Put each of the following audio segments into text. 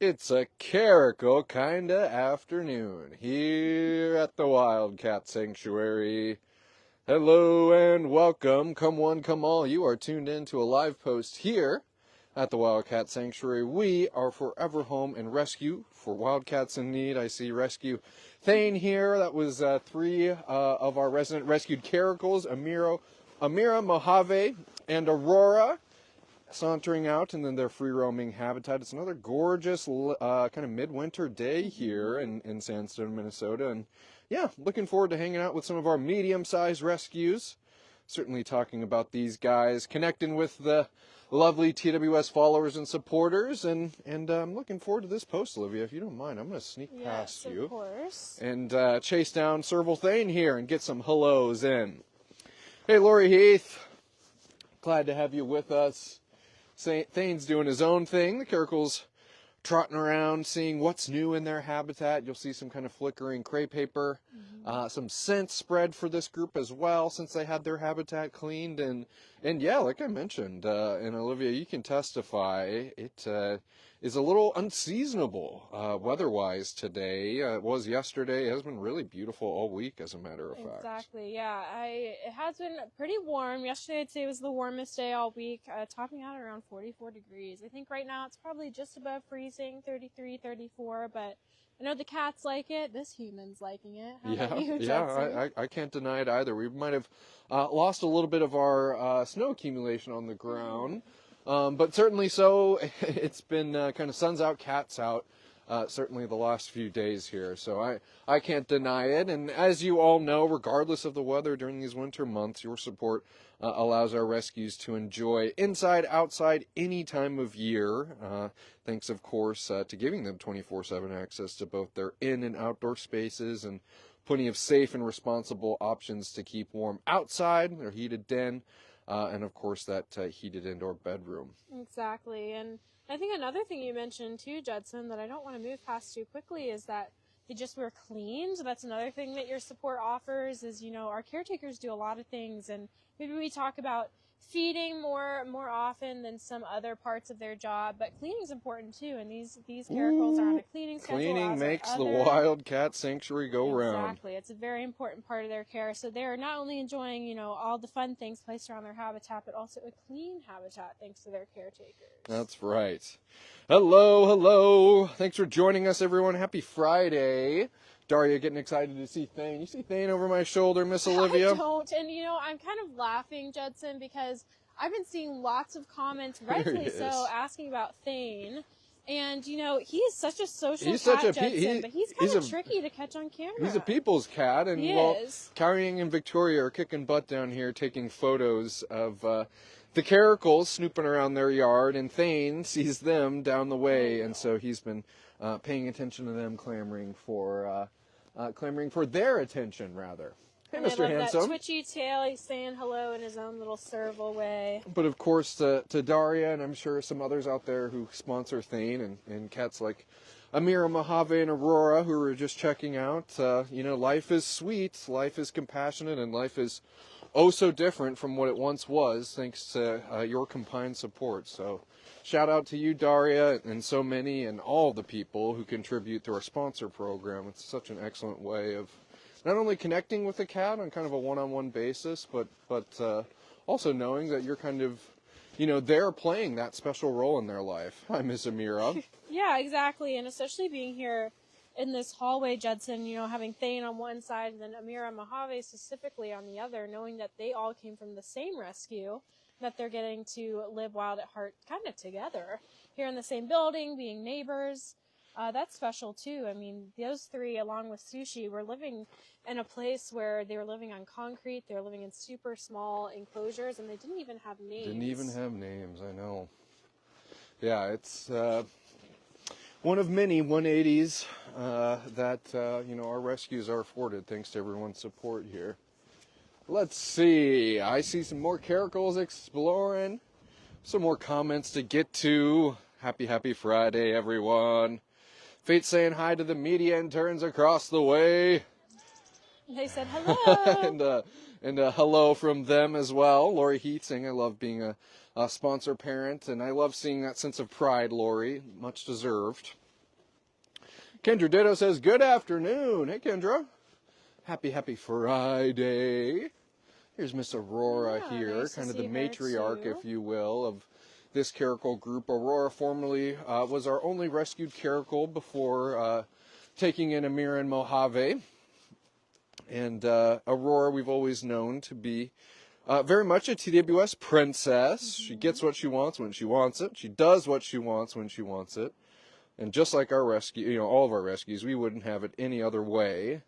It's a Caracal kinda afternoon here at the Wildcat Sanctuary. Hello and welcome, come one, come all. You are tuned in to a live post here at the Wildcat Sanctuary. We are forever home and rescue for wildcats in need. I see Rescue Thane here. That was three of our resident rescued Caracals, Amira, Mojave, and Aurora, sauntering out and then their free-roaming habitat. It's another gorgeous kind of midwinter day here in Sandstone, Minnesota. And yeah, looking forward to hanging out with some of our medium-sized rescues. Certainly talking about these guys, connecting with the lovely TWS followers and supporters. And I'm looking forward to this post, Olivia. If you don't mind, I'm going to sneak past you. Of course. And chase down serval Thane here and get some hellos in. Hey, Lori Heath. Glad to have you with us. Thane's doing his own thing. The Caracals trotting around, seeing what's new in their habitat. You'll see some kind of flickering crepe paper. Some scent spread for this group as well, since they had their habitat cleaned. And yeah, like I mentioned, and Olivia, you can testify, it is a little unseasonable weather-wise today. It was yesterday. It has been really beautiful all week, as a matter of fact. Exactly, yeah. It has been pretty warm. Yesterday, I'd say, was the warmest day all week, topping out around 44 degrees. I think right now it's probably just above freezing, 33, 34, but I know the cats like it. This human's liking it. How about you, Judson? I can't deny it either. We might have lost a little bit of our snow accumulation on the ground. But certainly so, it's been kind of suns out, cats out, certainly the last few days here. So I can't deny it. And as you all know, regardless of the weather during these winter months, your support allows our rescues to enjoy inside, outside, any time of year. Thanks, of course, to giving them 24/7 access to both their in and outdoor spaces and plenty of safe and responsible options to keep warm outside, their heated den. And of course, that heated indoor bedroom. Exactly. And I think another thing you mentioned too, Judson, that I don't want to move past too quickly is that they just were cleaned. That's another thing that your support offers is, our caretakers do a lot of things. And maybe we talk about feeding more often than some other parts of their job, but cleaning is important too. And these Caracals are on a cleaning schedule. Cleaning makes the Wildcat Sanctuary go round. Exactly. It's a very important part of their care. So they're not only enjoying, all the fun things placed around their habitat, but also a clean habitat thanks to their caretakers. That's right. Hello. Thanks for joining us, everyone. Happy Friday. Daria getting excited to see Thane. You see Thane over my shoulder, Miss Olivia? I don't. And, I'm kind of laughing, Judson, because I've been seeing lots of comments, rightfully so, asking about Thane. And, he is such a social cat, Judson, but he's kind of tricky to catch on camera. He's a people's cat. And, Carrying and Victoria are kicking butt down here, taking photos of the Caracals snooping around their yard, and Thane sees them down the way. And so he's been paying attention to them, clamoring for their attention, rather. Hey, Mr. Handsome. That twitchy tail, he's saying hello in his own little serval way. But of course, to Daria, and I'm sure some others out there who sponsor Thane, and cats like Amira, Mojave, and Aurora, who are just checking out, life is sweet, life is compassionate, and life is oh so different from what it once was, thanks to your combined support. So shout out to you, Daria, and so many, and all the people who contribute to our sponsor program. It's such an excellent way of not only connecting with the cat on kind of a one-on-one basis, but also knowing that you're kind of, they're playing that special role in their life. Hi, Miss Amira. Yeah, exactly, and especially being here in this hallway, Judson, having Thane on one side and then Amira and Mojave specifically on the other, knowing that they all came from the same rescue, that they're getting to live wild at heart kind of together here in the same building, being neighbors. That's special too. I mean, those three, along with Sushi, were living in a place where they were living on concrete. They were living in super small enclosures, and they didn't even have names. I know. Yeah, it's one of many 180s that our rescues are afforded thanks to everyone's support here. Let's see. I see some more Caracals exploring. Some more comments to get to. Happy Friday, everyone. Fate saying hi to the media interns across the way. They said hello. and hello from them as well. Lori Heath saying, I love being a sponsor parent, and I love seeing that sense of pride, Lori. Much deserved. Kendra Ditto says, good afternoon. Hey, Kendra. Happy Friday. Here's Miss Aurora here, nice kind of to the see her matriarch, too. if you will, of this caracal group. Aurora formerly was our only rescued caracal before taking in Amira and Mojave. And Aurora, we've always known to be very much a TWS princess. She gets what she wants when she wants it. She does what she wants when she wants it. And just like our rescue, all of our rescues, we wouldn't have it any other way.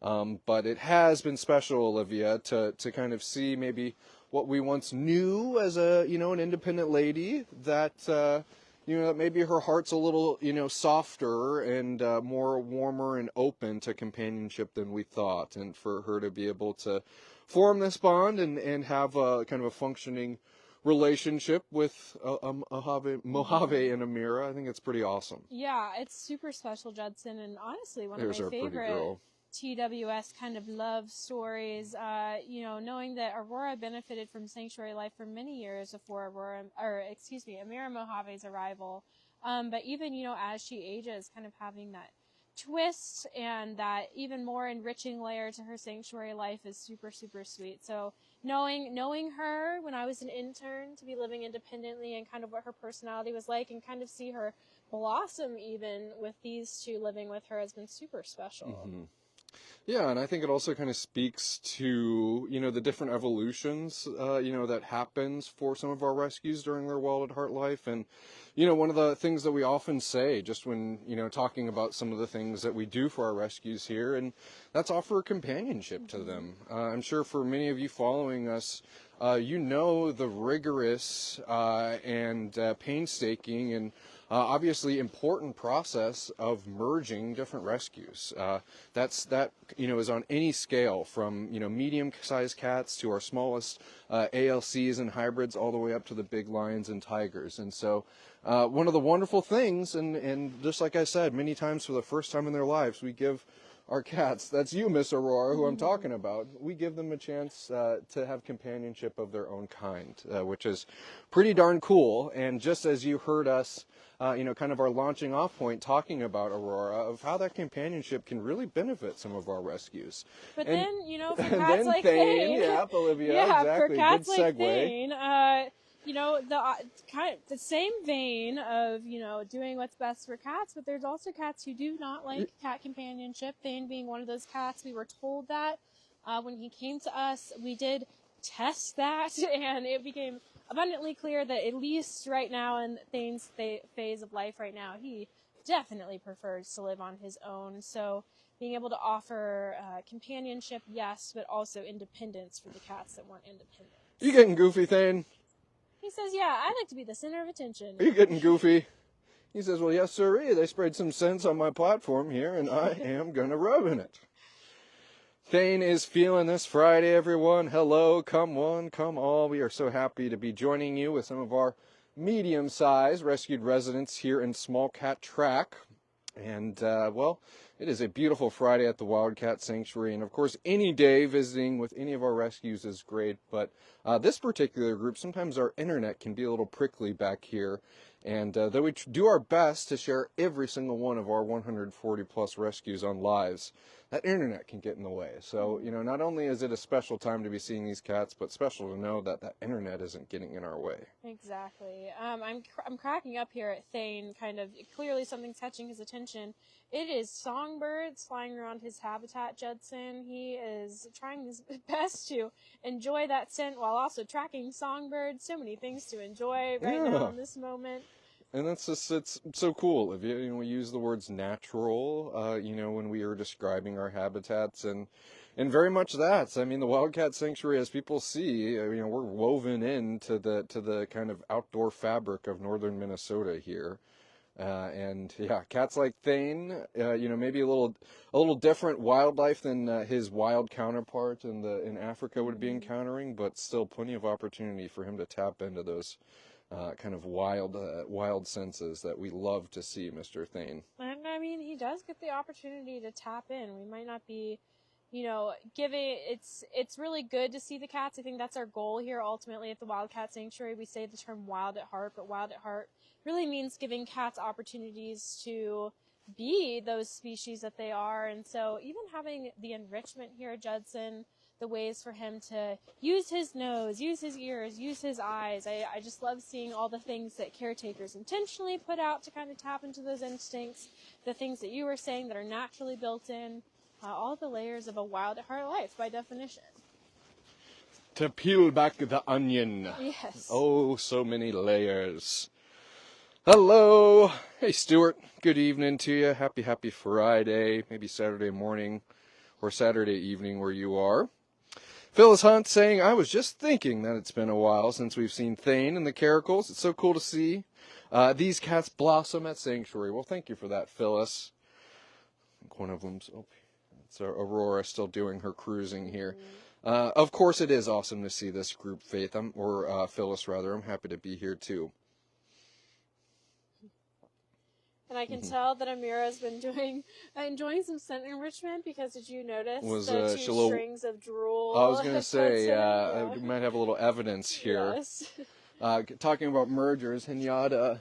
But it has been special, Olivia, to kind of see maybe what we once knew as an independent lady, that, that maybe her heart's a little, softer and more warmer and open to companionship than we thought. And for her to be able to form this bond and have a kind of a functioning relationship with Mojave and Amira, I think it's pretty awesome. Yeah, it's super special, Judson, and honestly, one There's of our my pretty favorite girl. TWS kind of love stories. Knowing that Aurora benefited from sanctuary life for many years before Amira Mojave's arrival. But even, as she ages, kind of having that twist and that even more enriching layer to her sanctuary life is super, super sweet. So knowing her when I was an intern, to be living independently, and kind of what her personality was like, and kind of see her blossom even with these two living with her, has been super special. Mm-hmm. Yeah, and I think it also kind of speaks to, the different evolutions, that happens for some of our rescues during their wild at heart life. And, one of the things that we often say just when, talking about some of the things that we do for our rescues here, and that's offer companionship to them. I'm sure for many of you following us, the rigorous and painstaking and obviously important process of merging different rescues. That is on any scale, from medium-sized cats to our smallest ALCs and hybrids, all the way up to the big lions and tigers. And so one of the wonderful things, and just like I said, many times for the first time in their lives, we give our cats, that's you, Miss Aurora, who I'm talking about, we give them a chance to have companionship of their own kind, which is pretty darn cool. And just as you heard us, kind of our launching off point talking about Aurora, of how that companionship can really benefit some of our resgues. But and, then, for and cats then like Thane, Thane, yeah, Olivia, yeah, exactly, for cats good like segue. Thane, the kind of the same vein of doing what's best for cats, but there's also cats who do not like cat companionship. Thane being one of those cats. We were told that when he came to us. We did test that, and it became abundantly clear that at least right now in Thane's phase of life right now, he definitely prefers to live on his own. So being able to offer companionship, yes, but also independence for the cats that want independence. You getting goofy, Thane? He says, yeah, I like to be the center of attention. Are you getting goofy? He says, well, yes, sirree. They sprayed some scents on my platform here, and I am going to rub in it. Thane is feeling this Friday, everyone. Hello, come one, come all. We are so happy to be joining you with some of our medium-sized rescued residents here in Small Cat Track. And, it is a beautiful Friday at the Wildcat Sanctuary. And, of course, any day visiting with any of our rescues is great. But this particular group, sometimes our internet can be a little prickly back here. And though we do our best to share every single one of our 140-plus rescues on lives, that internet can get in the way. So, not only is it a special time to be seeing these cats, but special to know that that internet isn't getting in our way. Exactly. I'm cracking up here at Thane, kind of clearly something's catching his attention. It is songbirds flying around his habitat, Judson. He is trying his best to enjoy that scent while also tracking songbirds. So many things to enjoy right now in this moment. And it's so cool, Olivia. We use the words natural, when we are describing our habitats, and very much that. I mean, the Wildcat Sanctuary, as people see, we're woven into the kind of outdoor fabric of northern Minnesota here. And yeah, cats like Thane, maybe a little different wildlife than his wild counterpart in Africa would be encountering, but still plenty of opportunity for him to tap into those kind of wild senses that we love to see, Mr. Thane. And I mean, he does get the opportunity to tap in. We might not be, giving. It's really good to see the cats. I think that's our goal here. Ultimately, at the Wildcat Sanctuary, we say the term "wild at heart," but wild at heart really means giving cats opportunities to be those species that they are. And so even having the enrichment here at Judson, the ways for him to use his nose, use his ears, use his eyes. I just love seeing all the things that caretakers intentionally put out to kind of tap into those instincts, the things that you were saying that are naturally built in, all the layers of a wild at heart life by definition. To peel back the onion. Yes. Oh, so many layers. Hello. Hey, Stuart. Good evening to you. Happy Friday. Maybe Saturday morning or Saturday evening where you are. Phyllis Hunt saying, I was just thinking that it's been a while since we've seen Thane and the Caracals. It's so cool to see these cats blossom at Sanctuary. Well, thank you for that, Phyllis. I think one of them's, it's Aurora still doing her cruising here. Of course, it is awesome to see this group, Faith, Phyllis rather. I'm happy to be here too. And I can tell that Amira's been enjoying some scent enrichment, because did you notice the two strings of drool? I was going to say, we might have a little evidence here. Yes. Talking about mergers, Henyada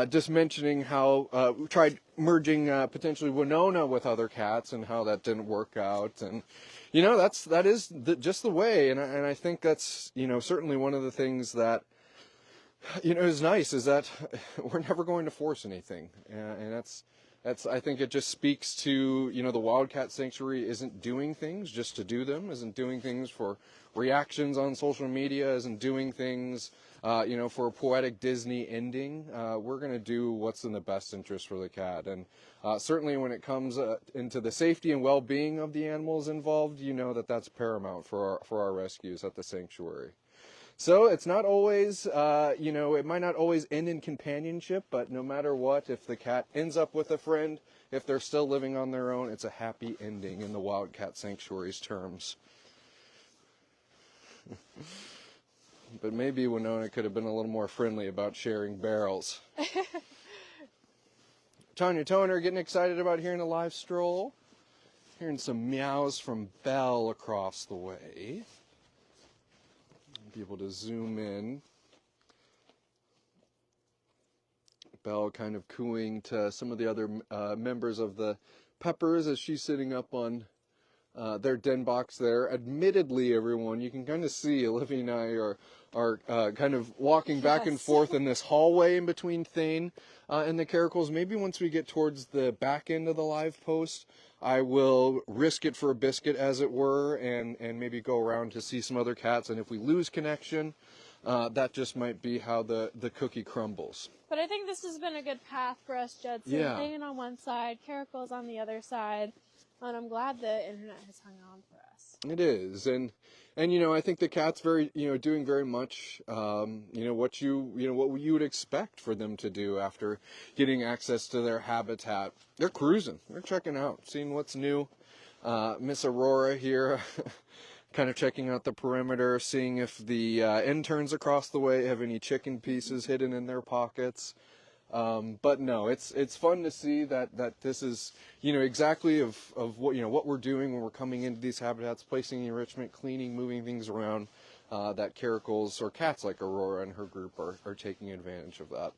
just mentioning how we tried merging potentially Winona with other cats and how that didn't work out. And, that is just the way. And I think that's, certainly one of the things that, is nice, is that we're never going to force anything. And that's I think it just speaks to, the Wildcat Sanctuary isn't doing things just to do them, isn't doing things for reactions on social media, isn't doing things, for a poetic Disney ending. We're going to do what's in the best interest for the cat. And certainly when it comes into the safety and well-being of the animals involved, that's paramount for our rescues at the sanctuary. So it's not always, it might not always end in companionship, but no matter what, if the cat ends up with a friend, if they're still living on their own, it's a happy ending in the Wildcat Sanctuary's terms. But maybe Winona could have been a little more friendly about sharing barrels. Tanya Toner getting excited about hearing a live stroll. Hearing some meows from Belle across the way. Be able to zoom in. Belle kind of cooing to some of the other members of the Peppers as she's sitting up on their den box there. Admittedly, everyone, you can kind of see Olivia and I are kind of walking back and forth in this hallway in between Thane and the Caracals. Maybe once we get towards the back end of the live post, I will risk it for a biscuit, as it were, and maybe go around to see some other cats. And if we lose connection, that just might be how the cookie crumbles. But I think this has been a good path for us, Judson. Yeah. Thane on one side, Caracals on the other side. And I'm glad the internet has hung on for us. It is. And I think the cat's very, doing very much, what you would expect for them to do after getting access to their habitat. They're cruising. They're checking out, seeing what's new. Miss Aurora here, kind of checking out the perimeter, seeing if the interns across the way have any chicken pieces hidden in their pockets. But no, it's fun to see that this is, exactly of what we're doing when we're coming into these habitats, placing enrichment, cleaning, moving things around, that Caracals or cats like Aurora and her group are taking advantage of that.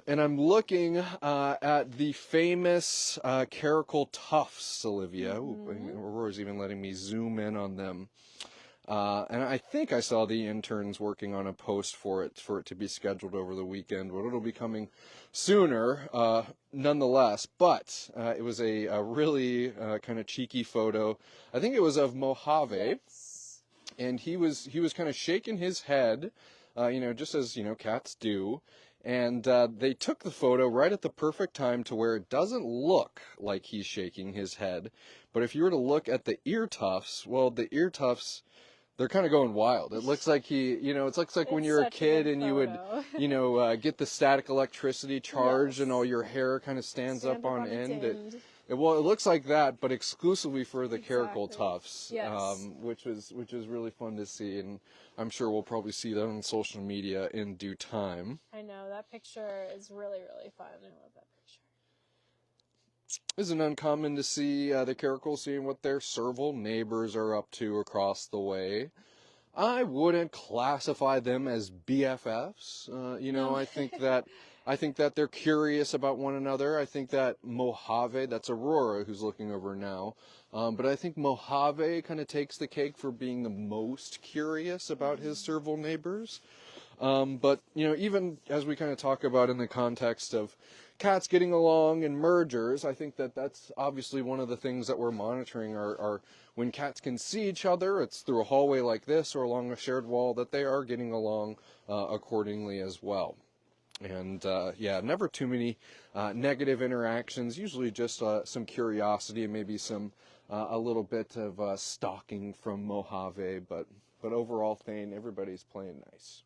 And I'm looking at the famous Caracal tufts, Olivia. Mm-hmm. Ooh, Aurora's even letting me zoom in on them. And I think I saw the interns working on a post for it to be scheduled over the weekend, but it'll be coming sooner, nonetheless. But it was a really kind of cheeky photo. I think it was of Mojave, Yes. and he was kind of shaking his head, just as cats do. And they took the photo right at the perfect time to where it doesn't look like he's shaking his head. But if you were to look at the ear tufts, well, the ear tufts, they're kind of going wild. It looks like it looks like when you're a kid and you would, get the static electricity charged, Yes. and all your hair kind of stands up on end. It looks like that, but exclusively for the Caracal tufts, Yes. which is really fun to see, and I'm sure we'll probably see that on social media in due time. I know, that picture is really, really fun. I love that picture. Isn't uncommon to see the Caracals seeing what their serval neighbors are up to across the way. I wouldn't classify them as BFFs. No. I think that I think that they're curious about one another. I think that Mojave, that's Aurora who's looking over now, but I think Mojave kind of takes the cake for being the most curious about his serval neighbors. But, even as we kind of talk about in the context of cats getting along and mergers, I think that that's obviously one of the things that we're monitoring are when cats can see each other, it's through a hallway like this or along a shared wall, that they are getting along accordingly as well. And never too many negative interactions, usually just some curiosity and maybe a little bit of stalking from Mojave, but overall, Thane, everybody's playing nice.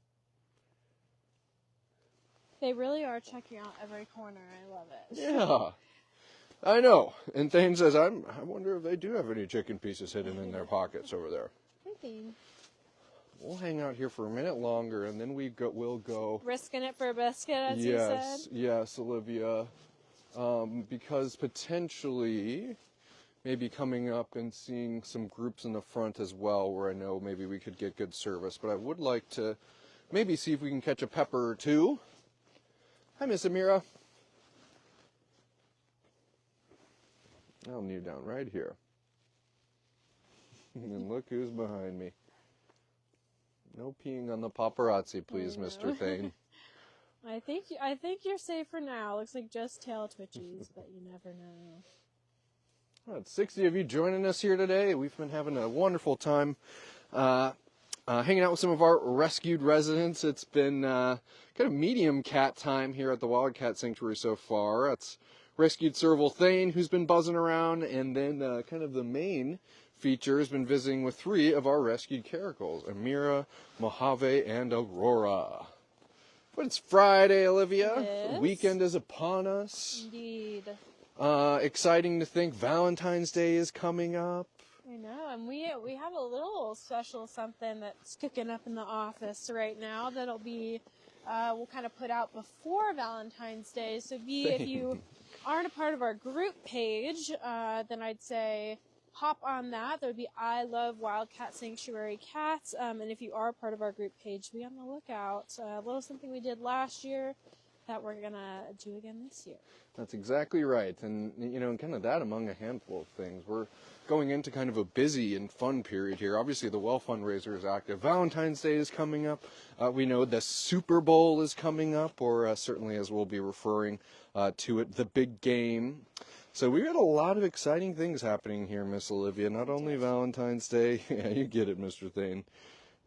They really are checking out every corner. I love it. Yeah, I know. And Thane says, I wonder if they do have any chicken pieces hidden in their pockets over there. Maybe. We'll hang out here for a minute longer, and then we'll go. Risking it for a biscuit, as you said? Yes, Olivia. Because potentially, maybe coming up and seeing some groups in the front as well, where I know maybe we could get good service. But I would like to maybe see if we can catch a pepper or two. Hi, Miss Amira. I'll kneel down right here. And look who's behind me. No peeing on the paparazzi, please, Mr. Thane. I think you're safe for now. Looks like just tail twitchies, but you never know. Well, it's 60 of you joining us here today. We've been having a wonderful time hanging out with some of our rescued residents. It's been kind of medium cat time here at the Wildcat Sanctuary so far. It's rescued serval Thane, who's been buzzing around, and then kind of the main feature has been visiting with 3 of our rescued Caracals, Amira, Mojave, and Aurora. But it's Friday, Olivia. Yes. The weekend is upon us. Indeed. Exciting to think Valentine's Day is coming up. I know, and we have a little special something that's cooking up in the office right now that'll be we'll kind of put out before Valentine's Day. So if you aren't a part of our group page, then I'd say hop on that. That would be I Love Wildcat Sanctuary Cats. And if you are a part of our group page, be on the lookout. A little something we did last year that we're going to do again this year. That's exactly right. And, kind of that among a handful of things. We're going into kind of a busy and fun period here. Obviously, the Well Fundraiser is active. Valentine's Day is coming up. We know the Super Bowl is coming up, or certainly as we'll be referring to it, the big game. So we've got a lot of exciting things happening here, Miss Olivia. Not only Valentine's Day, yeah, you get it, Mr. Thane,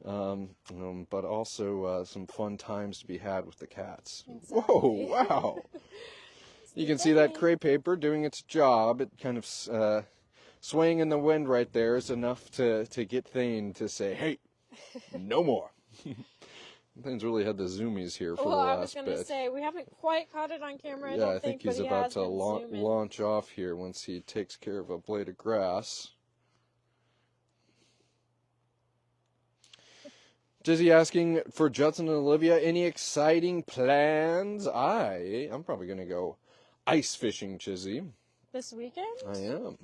but also some fun times to be had with the cats. Exactly. Whoa, wow. You can see that crepe paper doing its job. It kind of swaying in the wind right there is enough to get Thane to say, hey, no more. Thane's really had the zoomies here for the last bit. I was going to say, we haven't quite caught it on camera, I think he's about to launch off here once he takes care of a blade of grass. Jizzy asking for Judson and Olivia, any exciting plans? I'm probably going to go ice fishing, Jizzy. This weekend? I am.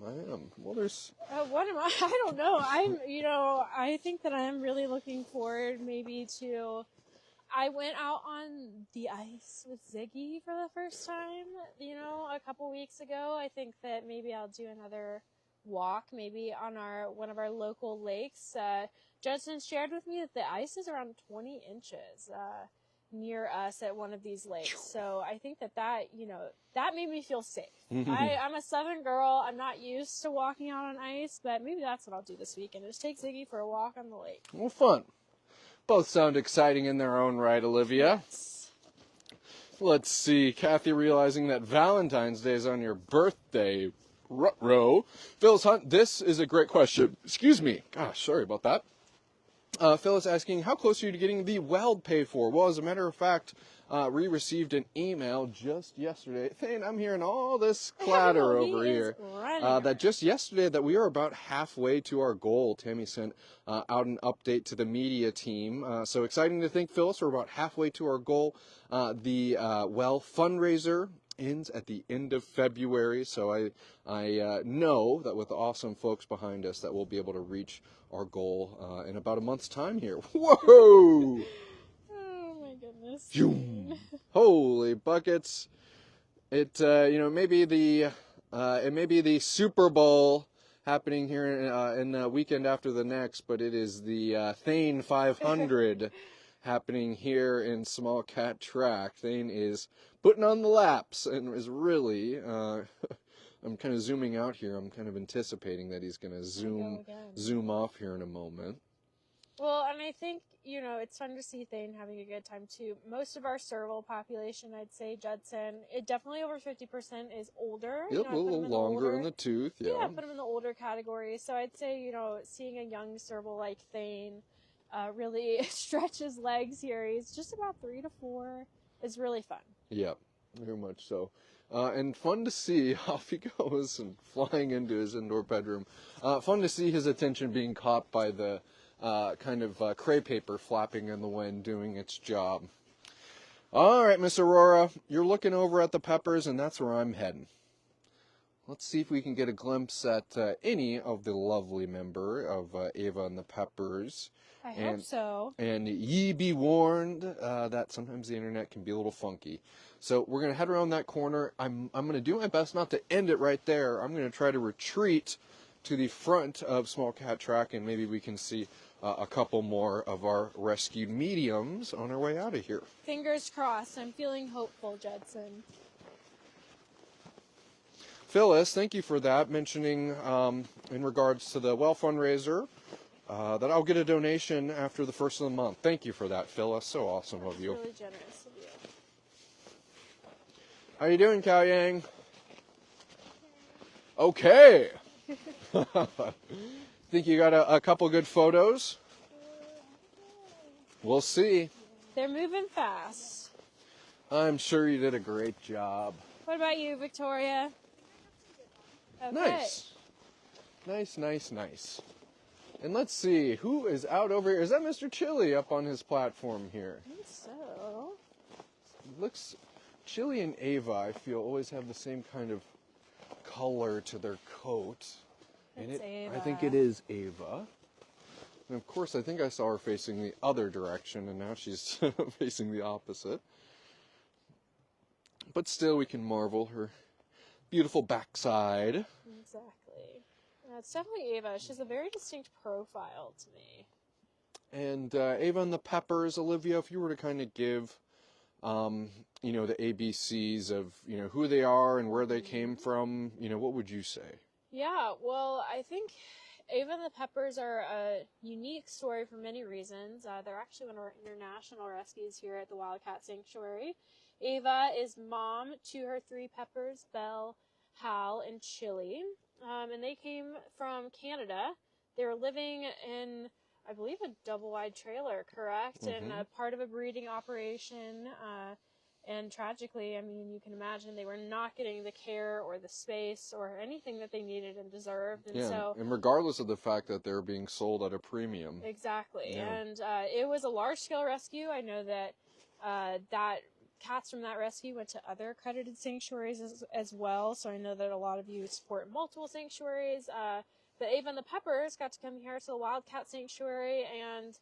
Well, there's... What am I? I don't know. I think that I'm really looking forward maybe to... I went out on the ice with Ziggy for the first time, a couple weeks ago. I think that maybe I'll do another walk, maybe on one of our local lakes. Judson shared with me that the ice is around 20 inches near us at one of these lakes. So I think that made me feel safe. I'm a southern girl. I'm not used to walking out on ice, but maybe that's what I'll do this weekend. Just take Ziggy for a walk on the lake. Well, fun. Both sound exciting in their own right, Olivia. Yes. Let's see. Kathy realizing that Valentine's Day is on your birthday. Ruh-roh. Phyllis Hunt, this is a great question. Excuse me. Gosh, sorry about that. Phyllis asking, how close are you to getting the weld paid for? Well, as a matter of fact, we received an email just yesterday. Thane, I'm hearing all this clatter over here. That just yesterday that we are about halfway to our goal. Tammy sent out an update to the media team. So exciting to think, Phyllis, we're about halfway to our goal. The Well Fundraiser ends at the end of February, so I know that with the awesome folks behind us that we'll be able to reach our goal in about a month's time here. Whoa! Oh my goodness. Zoom. Holy buckets! It maybe it may be the Super Bowl happening here in the weekend after the next, but it is the Thane 500 happening here in Small Cat Track. Thane is putting on the laps and is really. I'm kind of zooming out here. I'm kind of anticipating that he's going to zoom off here in a moment. Well, and I think, it's fun to see Thane having a good time, too. Most of our serval population, I'd say, Judson, it definitely over 50% is older. Yep, a little longer in the tooth, yeah. Yeah, put him in the older category. So I'd say, seeing a young serval like Thane really stretch his legs here. He's just about 3 to 4. It's really fun. Yeah, very much so. And fun to see, off he goes and flying into his indoor bedroom. Fun to see his attention being caught by the kind of crepe paper flapping in the wind doing its job. All right, Miss Aurora, you're looking over at the peppers, and that's where I'm heading. Let's see if we can get a glimpse at any of the lovely member of Ava and the Peppers. I hope so. And ye be warned that sometimes the internet can be a little funky. So we're going to head around that corner. I'm going to do my best not to end it right there. I'm going to try to retreat to the front of Small Cat Track, and maybe we can see a couple more of our rescued mediums on our way out of here. Fingers crossed. I'm feeling hopeful, Judson. Phyllis, thank you for that, mentioning in regards to the well fundraiser that I'll get a donation after the first of the month. Thank you for that, Phyllis. So awesome of you. Really generous of you. How you doing, Cao Yang? Okay. Think you got a couple good photos? We'll see. They're moving fast. I'm sure you did a great job. What about you, Victoria? Okay. Nice. And let's see, who is out over here? Is that Mr. Chili up on his platform here? I think so. Looks, Chili and Ava, I feel, always have the same kind of color to their coat. It's Ava. I think it is Ava. And of course, I think I saw her facing the other direction, and now she's facing the opposite. But still, we can marvel her beautiful backside. Exactly. Yeah, it's definitely Ava. She has a very distinct profile to me. And Ava and the Peppers, Olivia, if you were to kind of give, the ABCs of, who they are and where they came from, what would you say? Yeah, well, I think Ava and the Peppers are a unique story for many reasons. They're actually one of our international rescues here at the Wildcat Sanctuary. Ava is mom to her 3 Peppers, Belle, Hal, and Chili. And they came from Canada. They were living in, I believe, a double-wide trailer, correct? Mm-hmm. And part of a breeding operation. And tragically, I mean, you can imagine they were not getting the care or the space or anything that they needed and deserved. And and regardless of the fact that they're being sold at a premium. Exactly. Yeah. And it was a large-scale rescue. I know that that cats from that rescue went to other accredited sanctuaries as well. So I know that a lot of you support multiple sanctuaries. But Ava and the Peppers got to come here to the Wildcat Sanctuary and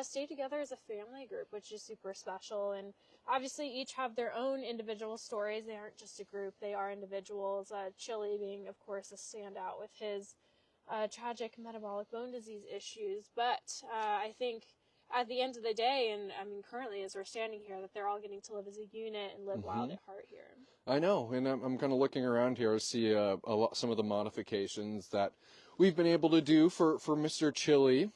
stay together as a family group, which is super special. And obviously each have their own individual stories. They aren't just a group, they are individuals. Chili being, of course, a standout with his tragic metabolic bone disease issues. But I think at the end of the day, and I mean currently as we're standing here, that they're all getting to live as a unit and live wild at heart here. I know, and I'm kind of looking around here to see some of the modifications that we've been able to do for Mr. Chili.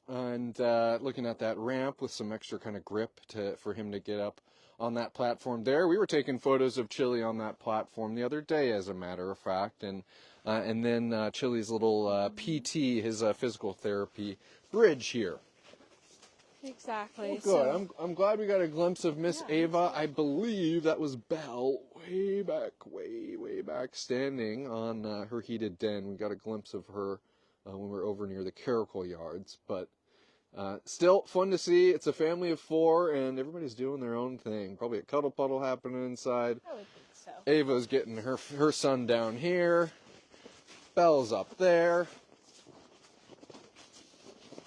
And looking at that ramp with some extra kind of grip for him to get up on that platform there. We were taking photos of Chili on that platform the other day, as a matter of fact. And then Chili's little PT, his physical therapy bridge here. Exactly. Oh, good. So, I'm glad we got a glimpse of Miss Ava. I believe that was Belle way back standing on her heated den. We got a glimpse of her when we're over near the Caracal yards. But still fun to see. It's a family of 4, and everybody's doing their own thing. Probably a cuddle puddle happening inside. I would think so. Ava's getting her son down here. Belle's up there.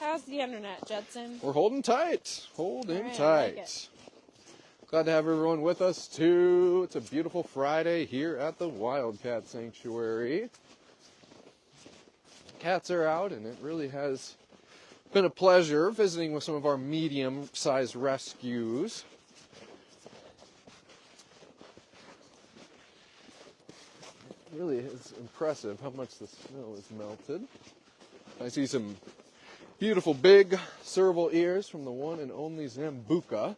How's the internet, Judson? We're holding tight. All right, tight. I like it. Glad to have everyone with us too. It's a beautiful Friday here at the Wildcat Sanctuary. Cats are out, and it really has been a pleasure visiting with some of our medium-sized rescues. It really is impressive how much the snow has melted. I see some beautiful big serval ears from the one and only Zambuca.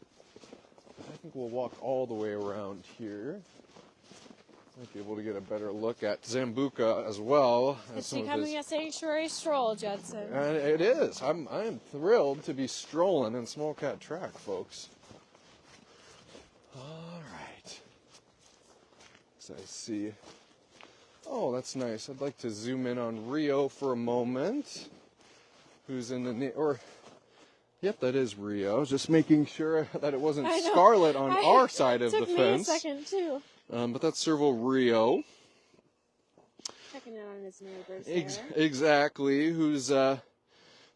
I think we'll walk all the way around here. Might be able to get a better look at Zambuca as well. It's becoming a sanctuary stroll, Judson. And it is. I am thrilled to be strolling in Small Cat Track, folks. All right. So I see. Oh, that's nice. I'd like to zoom in on Rio for a moment. Who's in the Yep, that is Rio. Just making sure that it wasn't Scarlet on our side of the fence. Took me a second too. But that's serval Rio. Checking in on his neighbors there. Exactly. Who's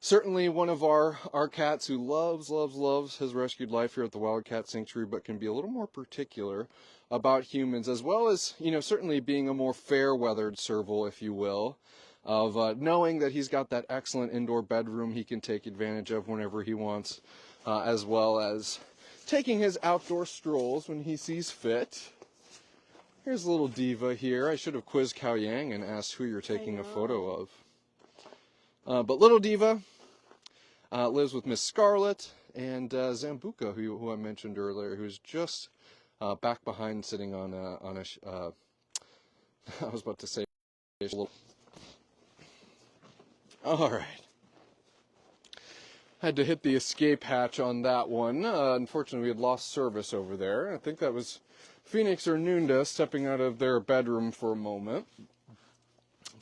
certainly one of our cats who loves his rescued life here at the Wildcat Sanctuary, but can be a little more particular about humans, as well as, certainly being a more fair-weathered serval, if you will, of knowing that he's got that excellent indoor bedroom he can take advantage of whenever he wants, as well as taking his outdoor strolls when he sees fit. Here's a little diva here. I should have quizzed Kao Yang and asked who you're taking a photo of. But little diva lives with Miss Scarlet and Zambuca, who I mentioned earlier, who's just back behind, sitting on a I was about to say a little. All right. Had to hit the escape hatch on that one. Unfortunately, we had lost service over there. I think that was Phoenix or Nunda stepping out of their bedroom for a moment.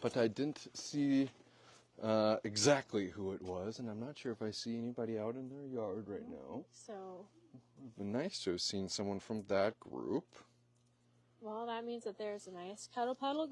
But I didn't see exactly who it was, and I'm not sure if I see anybody out in their yard right now. So. It would have been nice to have seen someone from that group. Well, that means that there's a nice cuddle puddle